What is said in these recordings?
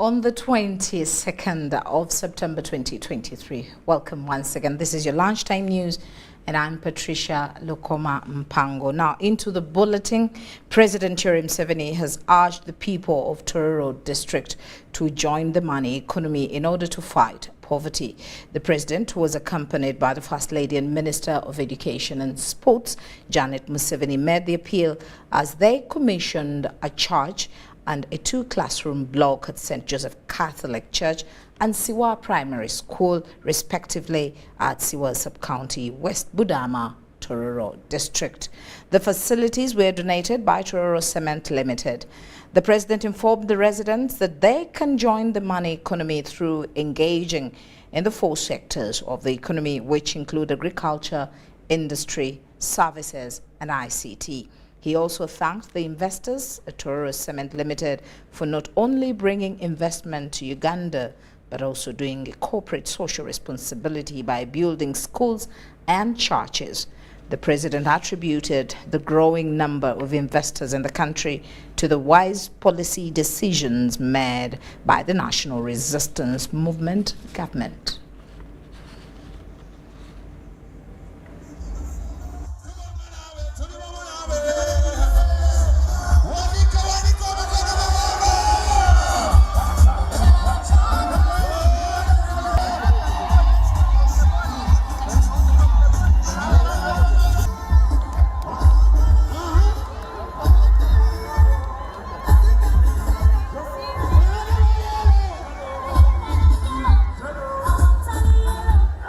on the 22nd of September 2023. Welcome once again. This is your lunchtime news, and I'm Patricia Lukoma Mpango. Now, into the bulletin, President Yoweri Museveni has urged the people of Tororo district to join the money economy in order to fight poverty. The president was accompanied by the First Lady and Minister of Education and Sports, Janet Museveni, made the appeal as they commissioned a church and a two-classroom block at St. Joseph Catholic Church and Siwa Primary School, respectively, at Siwa Sub-County, West Budama, Tororo District. The facilities were donated by Tororo Cement Limited. The president informed the residents that they can join the money economy through engaging in the 4 sectors of the economy, which include agriculture, industry, services, and ICT. He also thanked the investors at Tororo Cement Limited for not only bringing investment to Uganda, but also doing a corporate social responsibility by building schools and churches. The president attributed the growing number of investors in the country to the wise policy decisions made by the National Resistance Movement government.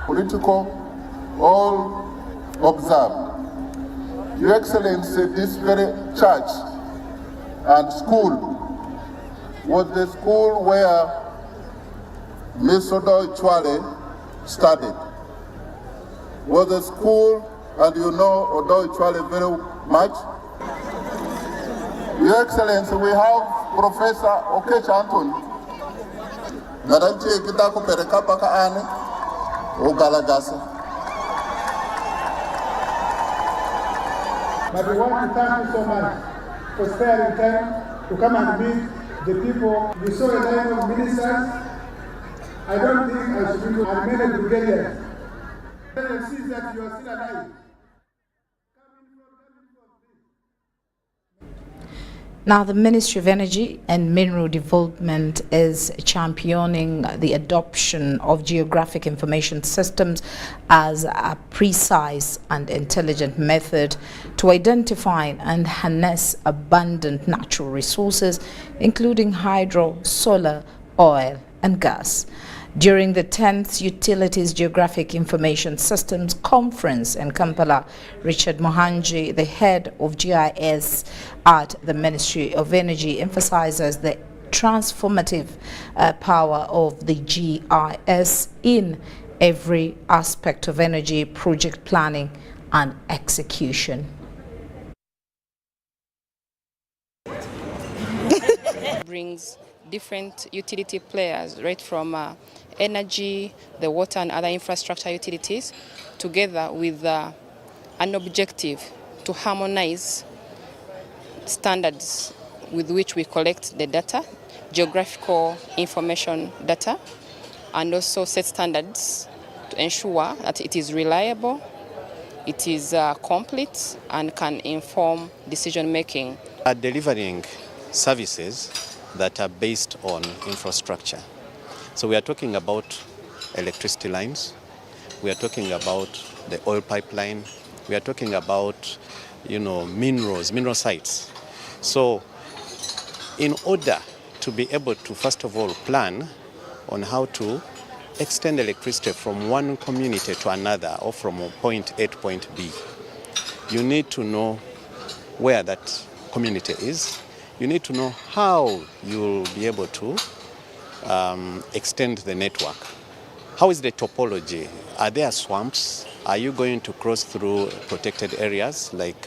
Political, all observed. Your Excellency, this very church and school was the school where Ms. Odo Ichwale studied. Was the school, and you know Odo Ichwale very much. Your Excellency, we have Professor Okecha Anthony. Naranchi Kitako Perekapaka Ane. But we want to thank you so much for sparing time to come and meet the people. You saw a line of ministers. I don't think I should be as many brigadiers. Let see that you are still alive. Now, the Ministry of Energy and Mineral Development is championing the adoption of geographic information systems as a precise and intelligent method to identify and harness abundant natural resources, including hydro, solar, oil, and gas. During the 10th Utilities Geographic Information Systems Conference in Kampala, Richard Mohanji, the head of GIS at the Ministry of Energy, emphasizes the transformative power of the GIS in every aspect of energy project planning and execution. Brings different utility players, right from energy, the water and other infrastructure utilities, together with an objective to harmonize standards with which we collect the data, geographical information data, and also set standards to ensure that it is reliable, it is complete, and can inform decision making. Delivering services that are based on infrastructure. So we are talking about electricity lines, we are talking about the oil pipeline, we are talking about, mineral sites. So in order to be able to, first of all, plan on how to extend electricity from one community to another or from point A to point B, you need to know where that community is. You need to know how you'll be able to extend the network. How is the topology? Are there swamps? Are you going to cross through protected areas like,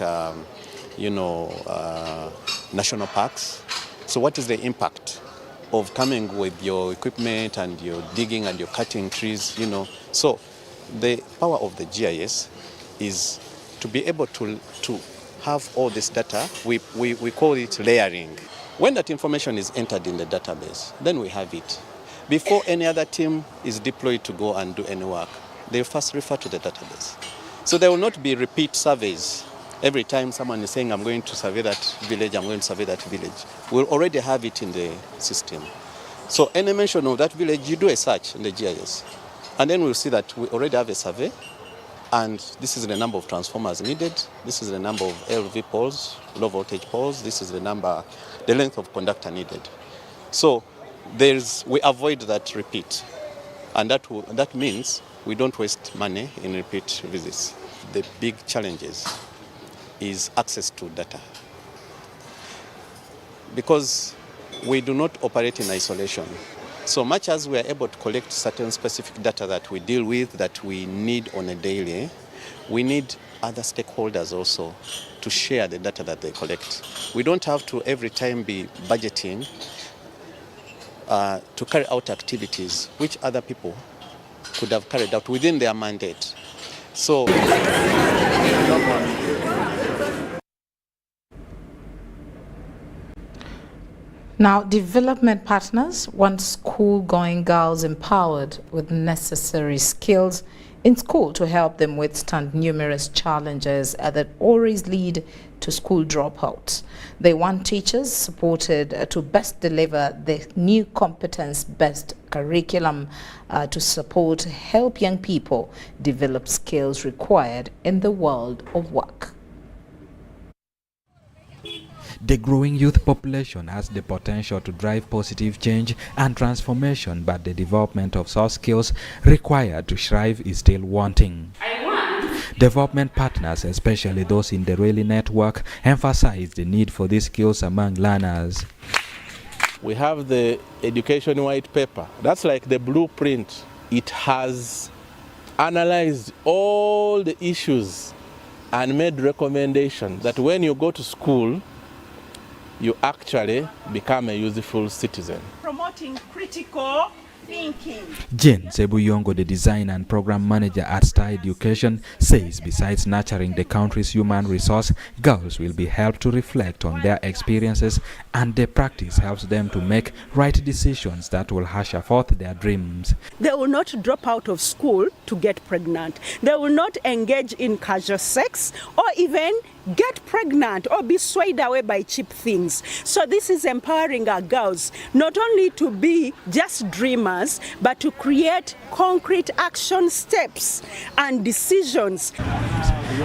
national parks? So what is the impact of coming with your equipment and your digging and your cutting trees, So the power of the GIS is to be able to have all this data. We call it layering. When that information is entered in the database, then we have it. Before any other team is deployed to go and do any work, they first refer to the database. So there will not be repeat surveys. Every time someone is saying, I'm going to survey that village, I'm going to survey that village. We'll already have it in the system. So any mention of that village, you do a search in the GIS. And then we'll see that we already have a survey. And this is the number of transformers needed. This is the number of LV poles, low voltage poles. This is the length of conductor needed. So we avoid that repeat. And that means we don't waste money in repeat visits. The big challenges is access to data. Because we do not operate in isolation. So much as we are able to collect certain specific data that we deal with, that we need on a daily, we need other stakeholders also to share the data that they collect. We don't have to every time be budgeting to carry out activities which other people could have carried out within their mandate. So, now, development partners want school-going girls empowered with necessary skills in school to help them withstand numerous challenges that always lead to school dropouts. They want teachers supported to best deliver the new competence-based curriculum to help young people develop skills required in the world of work. The growing youth population has the potential to drive positive change and transformation, but the development of soft skills required to thrive is still wanting. Development partners, especially those in the Rally Network, emphasize the need for these skills among learners. We have the education white paper. That's like the blueprint. It has analyzed all the issues and made recommendations that when you go to school, you actually become a useful citizen. Promoting critical thinking. Jane Sebuyongo, the design and program manager at Star Education, says besides nurturing the country's human resource, girls will be helped to reflect on their experiences, and the practice helps them to make right decisions that will usher forth their dreams. They will not drop out of school to get pregnant. They will not engage in casual sex or even get pregnant or be swayed away by cheap things. So this is empowering our girls not only to be just dreamers, but to create concrete action steps and decisions.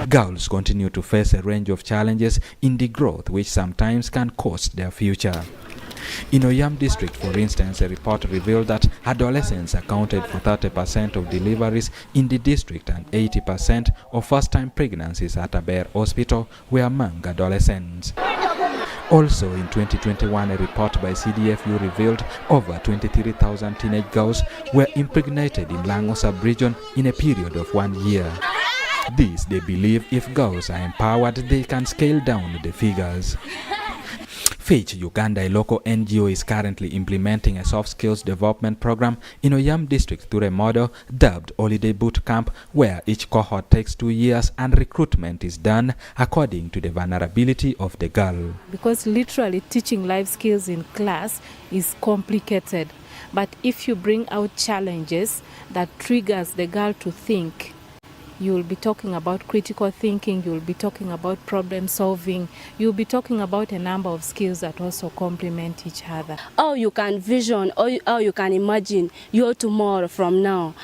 Girls continue to face a range of challenges in the growth which sometimes can cost their future. In Oyam district, for instance, a report revealed that adolescents accounted for 30% of deliveries in the district, and 80% of first-time pregnancies at Aber Hospital were among adolescents. Also in 2021, a report by CDFU revealed over 23,000 teenage girls were impregnated in Lango sub-region in a period of 1 year. This, they believe, if girls are empowered, they can scale down the figures. Fitch Uganda, a local NGO, is currently implementing a soft skills development program in Oyam district through a model dubbed Holiday Boot Camp, where each cohort takes 2 years and recruitment is done according to the vulnerability of the girl. Because literally teaching life skills in class is complicated. But if you bring out challenges that triggers the girl to think, you will be talking about critical thinking, you will be talking about problem solving, you will be talking about a number of skills that also complement each other. How you can vision, or how you can imagine your tomorrow from now.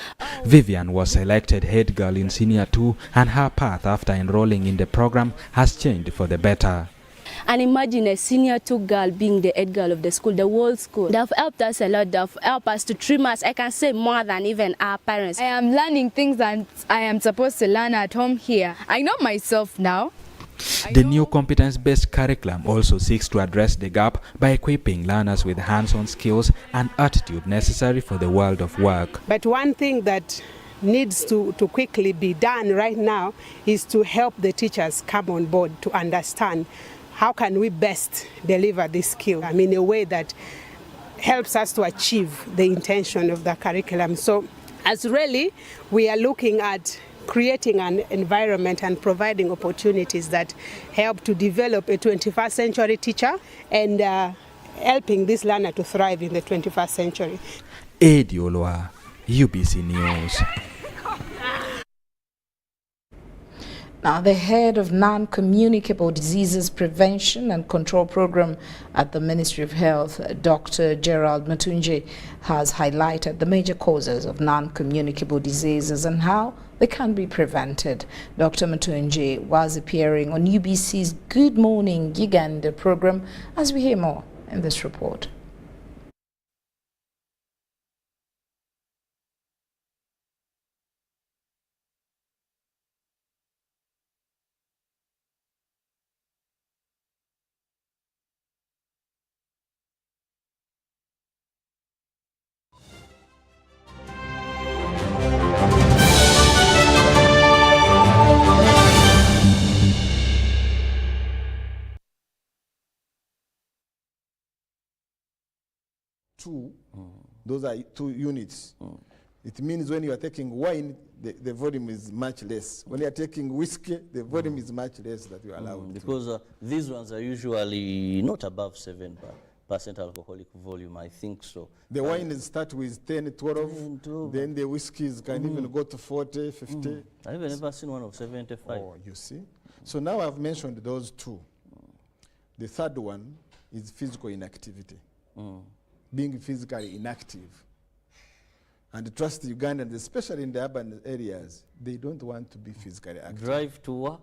Vivian was selected head girl in Senior 2, and her path after enrolling in the program has changed for the better. And imagine a Senior 2 girl being the head girl of the school, the whole school. They've helped us a lot. They've helped us to trim us, I can say, more than even our parents. I am learning things that I am supposed to learn at home here. I know myself now. The new competence-based curriculum also seeks to address the gap by equipping learners with hands-on skills and attitude necessary for the world of work. But one thing that needs to quickly be done right now is to help the teachers come on board to understand how can we best deliver this skill, in a way that helps us to achieve the intention of the curriculum. So as really, we are looking at creating an environment and providing opportunities that help to develop a 21st century teacher and helping this learner to thrive in the 21st century. Eddie Olwa, UBC News. Now, the head of Non-Communicable Diseases Prevention and Control Program at the Ministry of Health, Dr. Gerald Matunje, has highlighted the major causes of non-communicable diseases and how they can be prevented. Dr. Matunje was appearing on UBC's Good Morning Uganda program, as we hear more in this report. Those are 2 units. It means when you are taking wine, the volume is much less. When you are taking whiskey, the volume is much less that you are allowed. Because these ones are usually not above 7% alcoholic volume, I think so. The wine start with 10, 12, then the whiskeys can even go to 40, 50. I've never seen one of 75. Oh, you see? So now I've mentioned those 2. The third one is physical inactivity. Being physically inactive. And trust Ugandans, especially in the urban areas, they don't want to be physically active. Drive to work?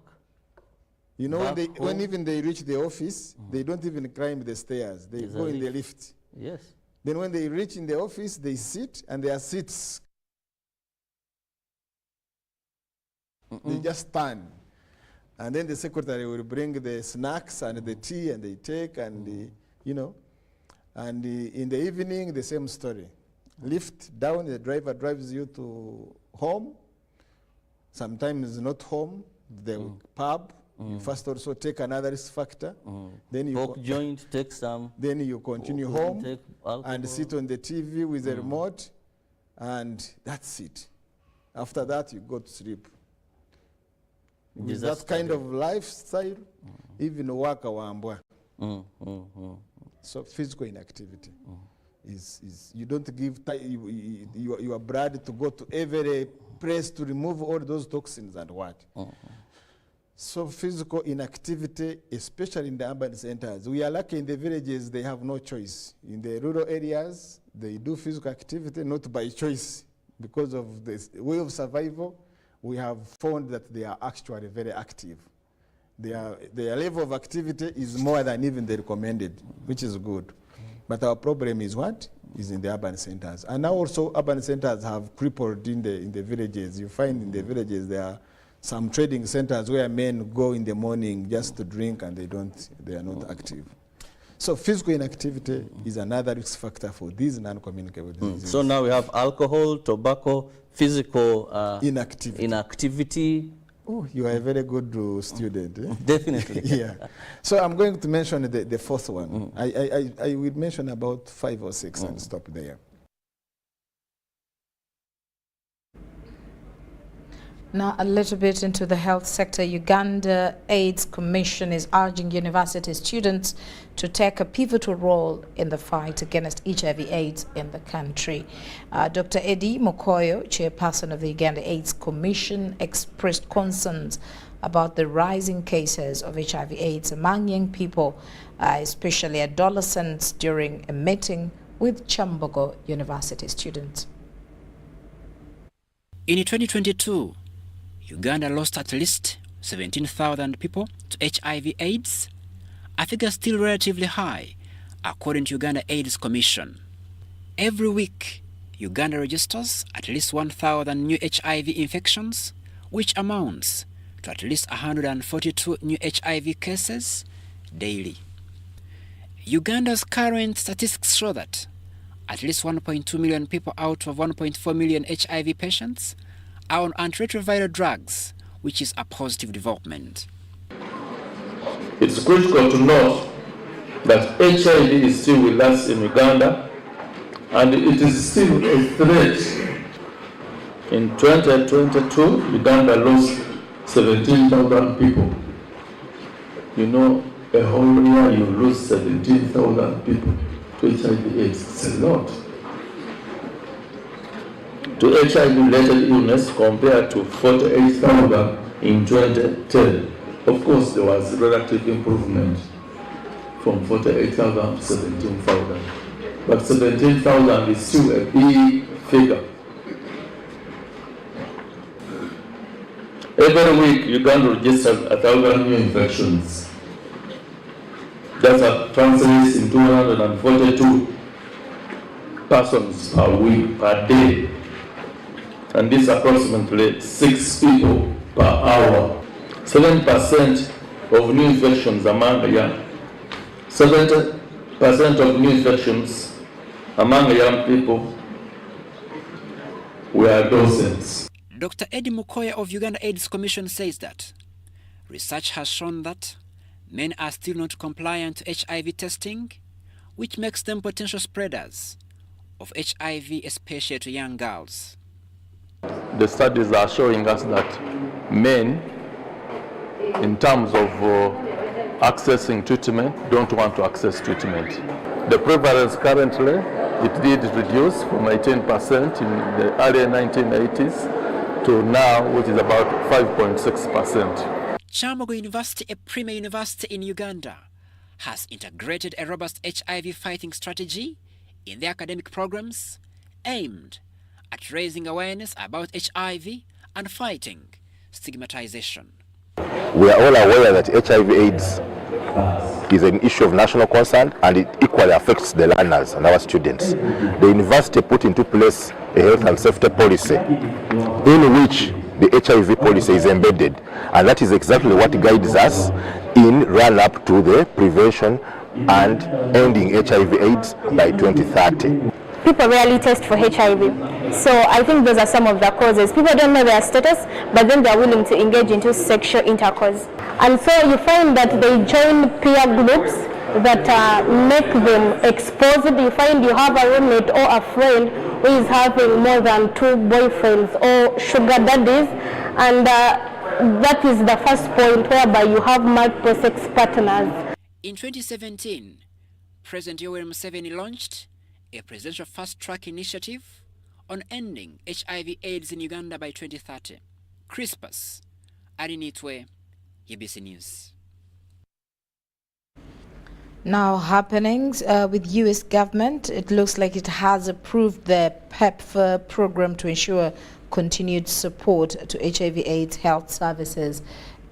You know, when even they reach the office, they don't even climb the stairs. They go in the lift. Yes. Then when they reach in the office, they sit, and their seats, they just stand. And then the secretary will bring the snacks and the tea, and they take, and you know. And in the evening, the same story. Lift down, the driver drives you to home. Sometimes not home, the pub. You first also take another risk factor. Then you joint, take some. Then you continue home and sit on the TV with the remote, and that's it. After that, you go to sleep. With that kind of lifestyle, even work awambwa. So physical inactivity is you don't give your blood to go to every place to remove all those toxins and what. So physical inactivity, especially in the urban centers. We are lucky in the villages, they have no choice. In the rural areas, they do physical activity not by choice. Because of the way of survival, we have found that they are actually very active. Their level of activity is more than even the recommended, which is good. But our problem is what? Is in the urban centers. And now also urban centers have crippled in the villages. You find in the villages there are some trading centers where men go in the morning just to drink and they are not active. So physical inactivity is another risk factor for these non-communicable diseases. So now we have alcohol, tobacco, physical inactivity. Oh, you are a very good student. Eh? Definitely. Yeah. So I'm going to mention the fourth one. I will mention about 5 or 6 and stop there. Now, a little bit into the health sector. Uganda AIDS Commission is urging university students to take a pivotal role in the fight against HIV/AIDS in the country. Dr. Eddie Mokoyo, chairperson of the Uganda AIDS Commission, expressed concerns about the rising cases of HIV/AIDS among young people, especially adolescents, during a meeting with Chambogo University students. In 2022, Uganda lost at least 17,000 people to HIV/AIDS, a figure still relatively high, according to Uganda AIDS Commission. Every week, Uganda registers at least 1,000 new HIV infections, which amounts to at least 142 new HIV cases daily. Uganda's current statistics show that at least 1.2 million people out of 1.4 million HIV patients are on antiretroviral drugs, which is a positive development. It's critical to note that HIV is still with us in Uganda, and it is still a threat. In 2022, Uganda lost 17,000 people. You know, a whole year you lose 17,000 people to HIV/AIDS. It's a lot. To HIV-related illness compared to 48,000 in 2010. Of course, there was relative improvement from 48,000 to 17,000. But 17,000 is still a big figure. Every week, Uganda registers 1,000 new infections. That translates in 242 persons per week, per day. And this approximately 6 people per hour. 7% of new infections among young. 70% of new infections among young people were adolescents. Dr. Eddie Mukoya of Uganda AIDS Commission says that research has shown that men are still not compliant to HIV testing, which makes them potential spreaders of HIV, especially to young girls. The studies are showing us that men, in terms of accessing treatment, don't want to access treatment. The prevalence currently, it did reduce from 18% in the early 1980s to now, which is about 5.6%. Kyamugo University, a premier university in Uganda, has integrated a robust HIV fighting strategy in their academic programs aimed at raising awareness about HIV and fighting stigmatization. We are all aware that HIV/AIDS is an issue of national concern, and it equally affects the learners and our students. The university put into place a health and safety policy in which the HIV policy is embedded, and that is exactly what guides us in run-up to the prevention and ending HIV/AIDS by 2030. People rarely test for HIV. So I think those are some of the causes. People don't know their status, but then they're willing to engage into sexual intercourse. And so you find that they join peer groups that make them exposed. You find you have a roommate or a friend who is having more than 2 boyfriends or sugar daddies, and that is the first point whereby you have multiple sex partners. In 2017, President Yoweri Museveni launched a presidential fast-track initiative on ending HIV/AIDS in Uganda by 2030. Crispus Arinitwe, UBC News. Now happenings with U.S. government. It looks like it has approved the PEPFAR program to ensure continued support to HIV/AIDS health services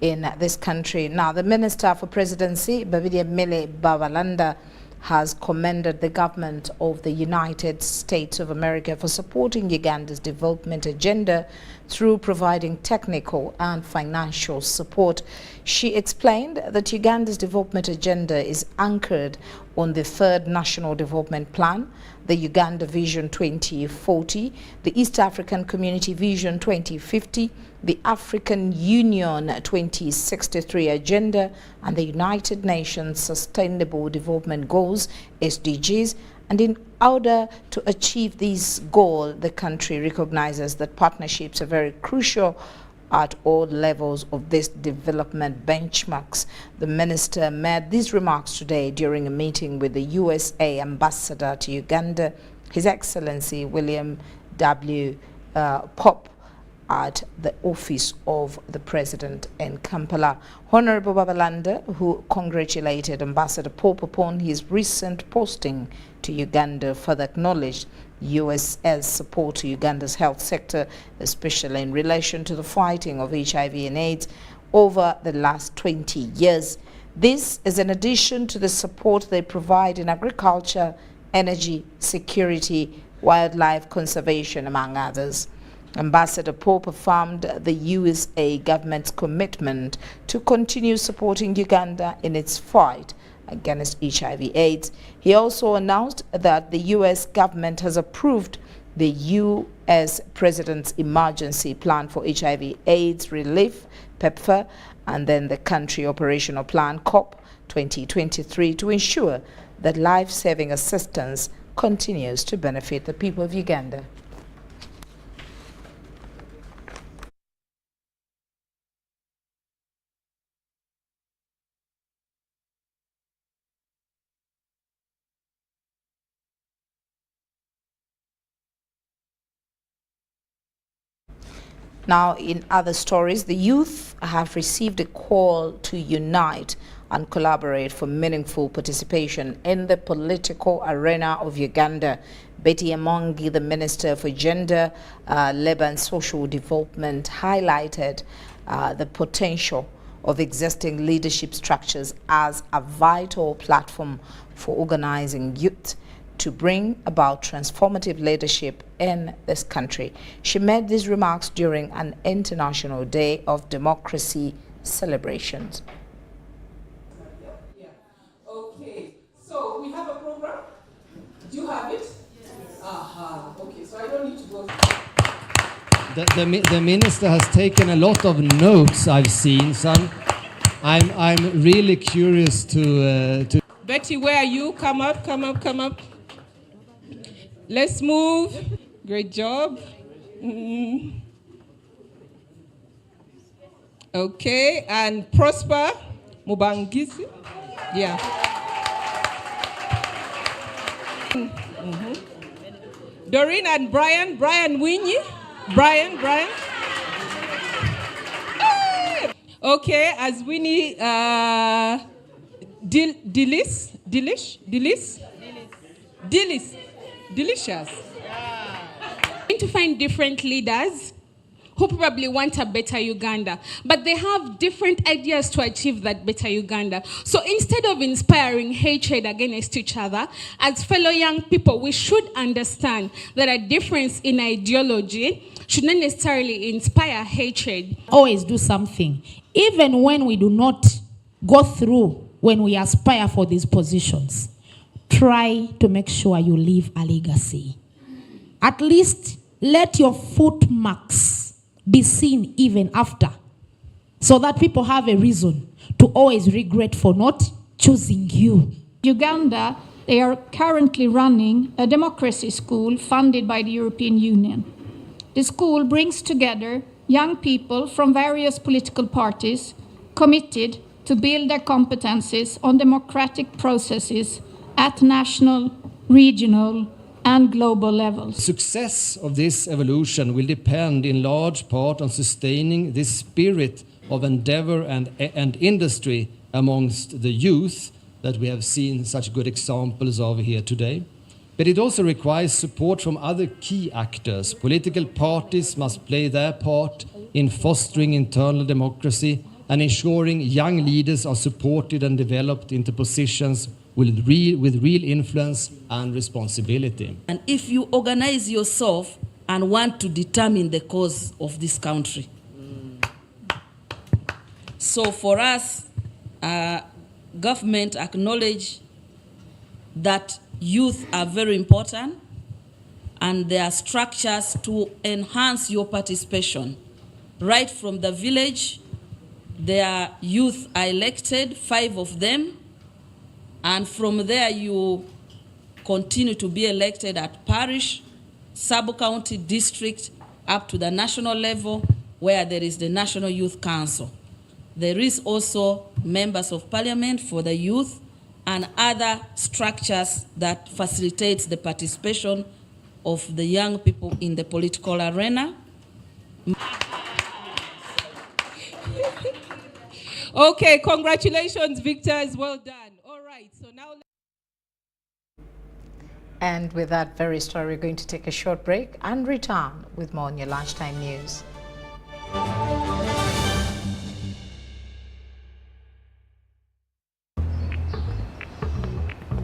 in this country. Now, the Minister for Presidency, Babidi Mele Babalanda, has commended the government of the United States of America for supporting Uganda's development agenda through providing technical and financial support. She explained that Uganda's development agenda is anchored on the 3rd National Development Plan, the Uganda Vision 2040, the East African Community Vision 2050, the African Union 2063 Agenda, and the United Nations Sustainable Development Goals, SDGs. And in order to achieve this goal, the country recognizes that partnerships are very crucial at all levels of this development benchmarks. The minister made these remarks today during a meeting with the USA ambassador to Uganda, His Excellency William W. Pope, at the office of the president in Kampala. Honorable Babalanda, who congratulated Ambassador Pope upon his recent posting to Uganda, further acknowledged US's support to Uganda's health sector, especially in relation to the fighting of HIV and AIDS over the last 20 years. This is in addition to the support they provide in agriculture, energy, security, wildlife conservation, among others. Ambassador Pope affirmed the USA government's commitment to continue supporting Uganda in its fight against HIV/AIDS. He also announced that the U.S. government has approved the U.S. President's Emergency Plan for HIV/AIDS Relief, PEPFAR, and then the Country Operational Plan, COP 2023, to ensure that life-saving assistance continues to benefit the people of Uganda. Now, in other stories, the youth have received a call to unite and collaborate for meaningful participation in the political arena of Uganda. Betty Amongi, the Minister for Gender, Labour and Social Development, highlighted the potential of existing leadership structures as a vital platform for organizing youth to bring about transformative leadership in this country. She made these remarks during an International Day of Democracy celebrations. Okay, so we have a program. Do you have it? Yes. Aha, okay, so I don't need to go. The minister has taken a lot of notes, I've seen, so I'm really curious to... Betty, where are you? Come up, come up, come up. Let's move. Great job. Okay, and Prosper Mubangisi. Yeah. Doreen and Brian Winnie. Brian. Hey! Okay, as Winnie, Delicious. Going to find different leaders who probably want a better Uganda, but they have different ideas to achieve that better Uganda. So instead of inspiring hatred against each other, as fellow young people, we should understand that a difference in ideology should not necessarily inspire hatred. Always do something, even when we do not go through when we aspire for these positions. Try to make sure you leave a legacy. At least let your footmarks be seen even after, so that people have a reason to always regret for not choosing you. Uganda, they are currently running a democracy school funded by the European Union. The school brings together young people from various political parties committed to build their competencies on democratic processes at national, regional, and global levels. Success of this evolution will depend in large part on sustaining this spirit of endeavor and industry amongst the youth that we have seen such good examples of here today. But it also requires support from other key actors. Political parties must play their part in fostering internal democracy and ensuring young leaders are supported and developed into positions with real influence and responsibility. And if you organize yourself and want to determine the cause of this country. So for us, government acknowledge that youth are very important, and there are structures to enhance your participation. Right from the village, their youth are elected, 5 of them, and from there you continue to be elected at parish, sub-county, district, up to the national level, where there is the National Youth Council. There is also members of parliament for the youth and other structures that facilitates the participation of the young people in the political arena. Okay, congratulations, victors. Well done. All right, so now... And with that very story, we're going to take a short break and return with more on your lunchtime news.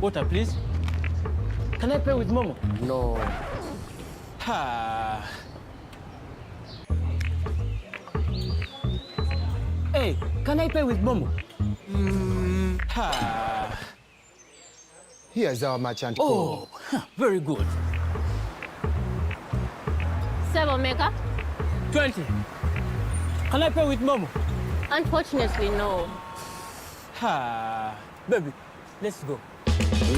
Water, please. Can I pay with Momo? No. Ha. Hey, can I pay with Momo? Ha. Here's our merchant. Oh, very good. 7 Mega? 20. Can I pay with Momo? Unfortunately, no. Ha. Baby, let's go.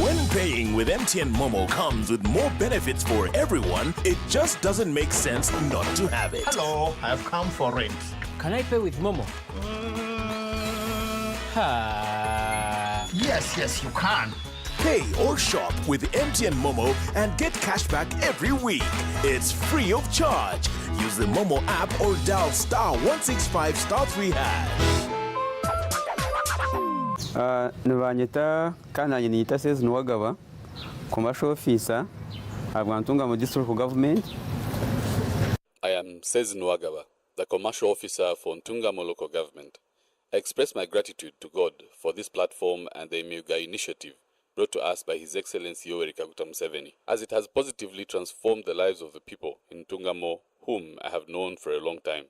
When paying with MTN Momo comes with more benefits for everyone, it just doesn't make sense not to have it. Hello, I've come for it. Can I pay with Momo? Yes, you can. Pay or shop with MTN Momo and get cashback every week. It's free of charge. Use the Momo app or dial *165*3#. Nibanyita kana nyita says Nwagaba, commercial officer, Abantungamo district government. I am Sez Nwagaba, the commercial officer for Ntungamo local government. I express my gratitude to God for this platform and the Emyuga initiative brought to us by His Excellency Yoweri Kaguta Museveni, as it has positively transformed the lives of the people in Ntungamo, whom I have known for a long time.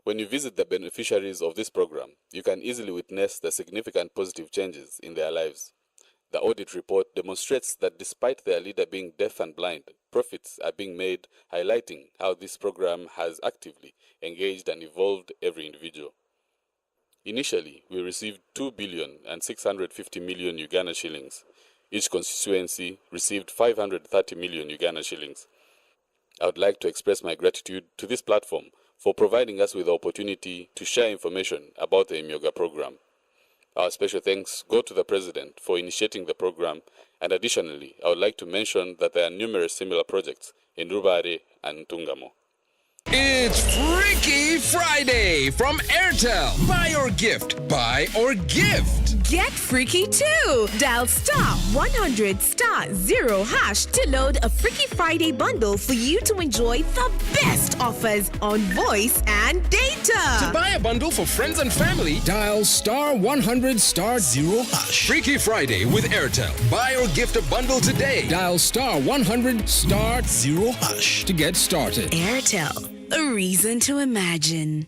When you visit the beneficiaries of this program, you can easily witness the significant positive changes in their lives. The audit report demonstrates that despite their leader being deaf and blind, profits are being made, highlighting how this program has actively engaged and evolved every individual. Initially, we received 2,650 million Uganda shillings. Each constituency received 530 million Uganda shillings. I would like to express my gratitude to this platform for providing us with the opportunity to share information about the Emyuga program. Our special thanks go to the President for initiating the program, and additionally, I would like to mention that there are numerous similar projects in Rubare and Ntungamo. It's Freaky Friday from Airtel. Buy or gift. Buy or gift. Get freaky too. Dial *100*0# to load a Freaky Friday bundle for you to enjoy the best offers on voice and data. To buy a bundle for friends and family, dial *100*0#. Freaky Friday with Airtel. Buy or gift a bundle today. Dial *100*0# to get started. Airtel, a reason to imagine.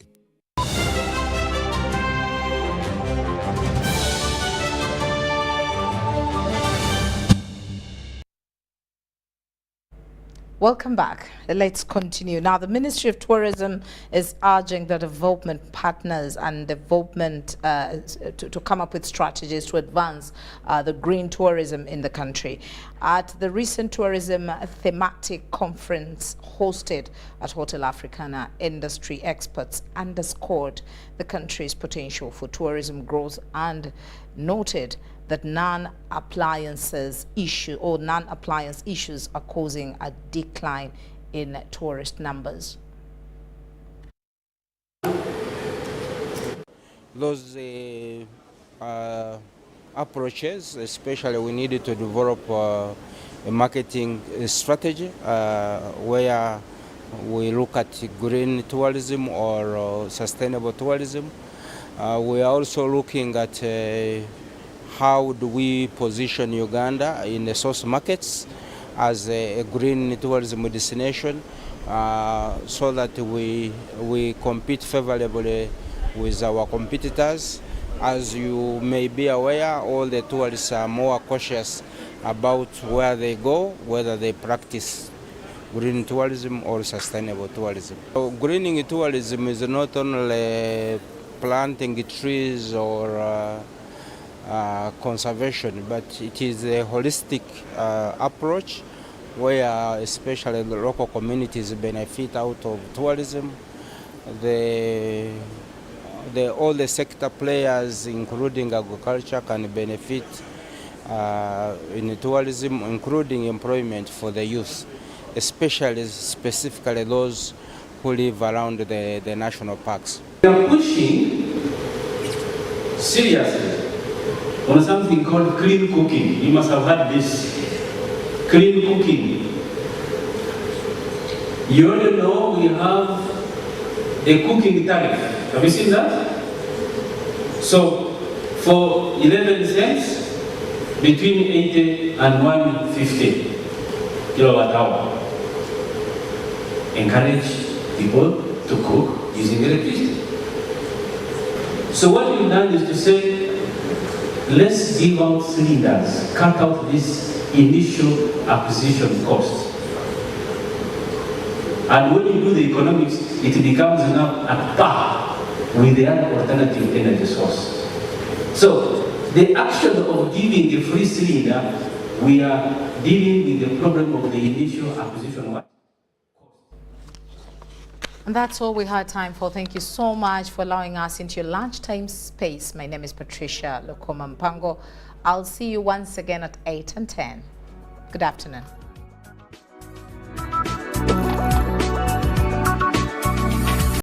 Welcome back. Let's continue. Now, the Ministry of Tourism is urging the development partners and development to come up with strategies to advance the green tourism in the country. At the recent tourism thematic conference hosted at Hotel Africana, industry experts underscored the country's potential for tourism growth and noted that non-appliance issues are causing a decline in tourist numbers. Those approaches, especially we needed to develop a marketing strategy where we look at green tourism or sustainable tourism. We are also looking at how do we position Uganda in the source markets as a green tourism destination so that we compete favorably with our competitors. As you may be aware, all the tourists are more cautious about where they go, whether they practice green tourism or sustainable tourism. So greening tourism is not only planting trees or conservation, but it is a holistic approach where especially the local communities benefit out of tourism. All the sector players, including agriculture, can benefit in tourism, including employment for the youth, specifically those who live around the national parks. We are pushing seriously on something called clean cooking. You must have heard this. Clean cooking. You already know we have a cooking tariff. Have you seen that? So for 11 cents, between 80 and 150 kilowatt hour. Encourage people to cook using electricity. So what we've done is to say, let's give out cylinders, cut out this initial acquisition cost. And when you do the economics, it becomes now at par with the other alternative energy source. So the action of giving a free cylinder, we are dealing with the problem of the initial acquisition cost. And that's all we had time for. Thank you so much for allowing us into your lunchtime space. My name is Patricia Lukoma. I'll see you once again at 8 and 10. Good afternoon.